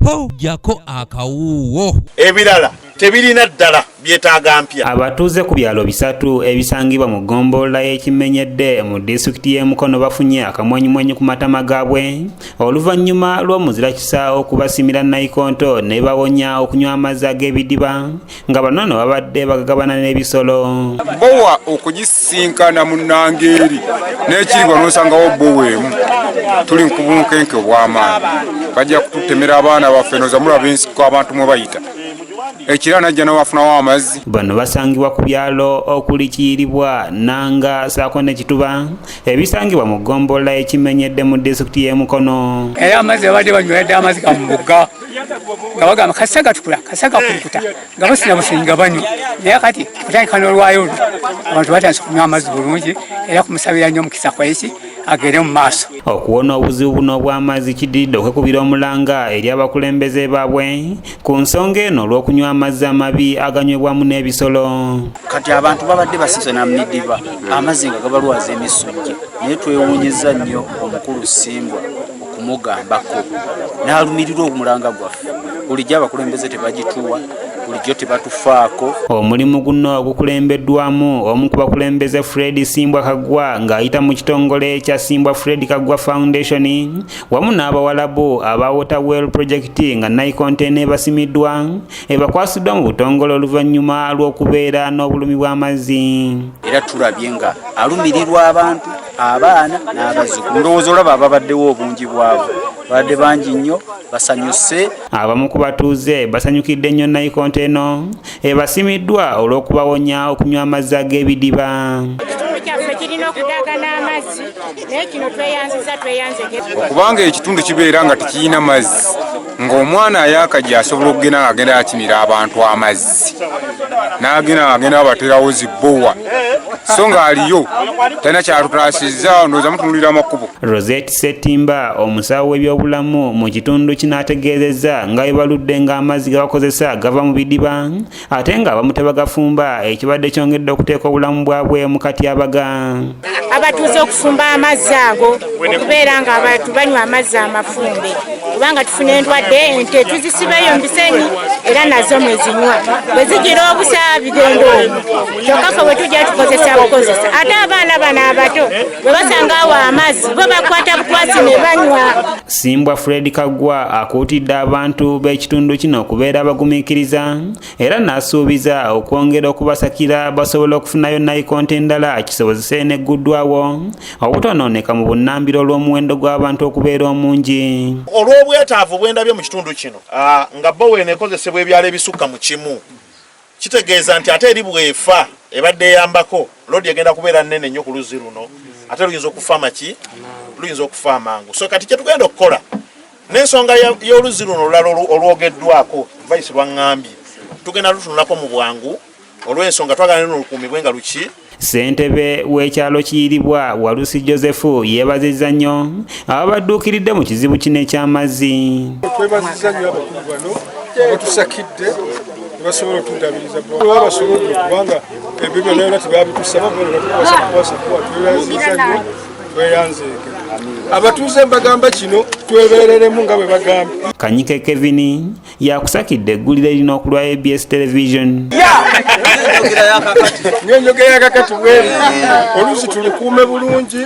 po jako akawuwo ebirala tebirina ddala byetaaga mpya. Abatuuze ku byalo bisatu ebisangibwa mu ggombolola y'Ekimmenyede mu disitulikiti y'e Mukono bafunye akamwenyumwenyu ku matama gaabwe oluvannyuma lw'omuzira kisaawo okubasimira nnayikonto ne bawonya okunywa amazzi ag'ebidiba nga banono babadde bagagabana n'ebisolo. Bowa okugisinkana mu Nangeeri n'ekiribwa n'osangawo bbowa emu tuli ku bunkenke obw'amaanyi bajja kututemera abaana baffe nozamulaba ensiko abantu mwe bayita ekira najja n'abafunawo amazzi. Bano basangibwa ku byalo okuli Kiyiribwa, Nanga, saako ne Kituba ebisangibwa mu ggombolola y'Ekimmenyede mu disitulikiti y'e Mukono. Era amazzi abadde banyweredde amazzi ga mu mugga nga bagamba kasa gatukula kasa gakulukuta nga basina businyi nga banywa naye kati kutandika n'olwayo olwo abantu batandise kunywa amazzi bulungi era kumusabira nnyo omukisa kweki agere mu maaso. Okuwona obuzibu buno obw'amazzi kiddiridde okwekubira omulanga eri abakulembeze baabwe ku nsonga eno olw'okunywa amazzi amabi aganywebwamu n'ebisolo. Kati abantu babadde basisana mu midiba amazzi nga gabalwaza emisujja naye twewuunyizza nnyo omukulu Simbwa okumugambako n'alumirirwa omulanga gwaffe bulijjo abakulembeze tebagituwa bulijjo tebatufaako. Omulimu guno ogukulembeddwamu omu ku bakulembeze Fred Simbwa Kaggwa ng'ayita mu kitongole ekya Simbwa Fred Kaggwa Foundation wamu n'abawalabu aba Waterwell Project nga nnayikonto ebasimiddwa ebakwasiddwa mu butongole oluvannyuma lw'okubeera n'obulumi bw'amazzi. Era tulabye nga alumirirwa abantu abaana n'abazzukulu. Ndowooza olaba ababaddewo obungi bwabo badde bangi nnyo basanyuse. Abamu ku batuuze basanyukidde nnyo nnayikonto eno ebasimiddwa olw'okubawonya okunywa amazzi ag'ebidiba. Okubanga ekitundu kibeera nga tekiyina mazzi ng'omwana ayakajja asobola okugenda ng'agenda akimira abantu amazzi n'agenda abaterawo zibbowa so ng'aliyo talina kyatutaasizza ndowooza mutunulira amakubo. Rosette Ssettimba omusawo w'ebyobulamu mu kitundu kino ategeezezza nga bebaludde ng'amazzi ge bakozesa gava mu bidiba ate ng'abamu tebagafumba ekibadde kyongedde okuteeka obulamu bwabwe mu katyabaga. Abatuuze okufumba amazzi ago okubeera nga abantu banywa amazzi amafumbe kubanga tufuna endwadde ente tuzisibayo mbiseni era nazo mwezinywa bwe zigira obusa bigenda omwo kyokka ffe bwe tujja tukozesa bukozesa ate abaana bano abato bwe basanga awo amazzi bo bakwata bukwasi ne banywa. Simbwa Fred Kaggwa akuutidde abantu b'ekitundu kino okubeera abagumiikiriza era n'asuubiza okwongera okubasakira basobole okufunayo nnayikonto endala kisobozese n'egguddwawo obutonooneka mu bunnambiro olw'omuwendo gw'abantu okubeera omungi. Olw'obwetaavu bwendabye mu kitundu kino nga bo eneekozesebwa ebyalo ebisukka mu kimu kitegeeza nti ate eri bwefa ebadde eyambako loodi egenda kubeera nnene nnyo ku luzzi luno ate luyinza okufa maki luyinza okufa amangu. So kati kyetugenda okukola n'ensonga y'oluzzi luno olulala olwogeddwako vaisi lwaŋŋambye tugenda lutunulako mu bwangu olw'ensonga twagala neno lukuumibwe nga luki. Ssentebe w'ekyalo Kiyiribwa Walusi Joseph yeebazizza nnyo ababadduukiridde mu kizibu kino eky'amazzi. Twebazizza nnyo abakulu bano batusakidde basobola otudabiriza babasobodde kubanga ebyo byonna byonna tebabitusaba batukwasa twebazizza nnyo tweyanzeeke. Abatuuze mbagamba kino twebeereremu nga bwe bagambye. Kanyike Kevin yakusakidde eggulire lino okulwa ABS Television. Ng'enjogera yakakati bw'eri oluusi tulikuume bulungi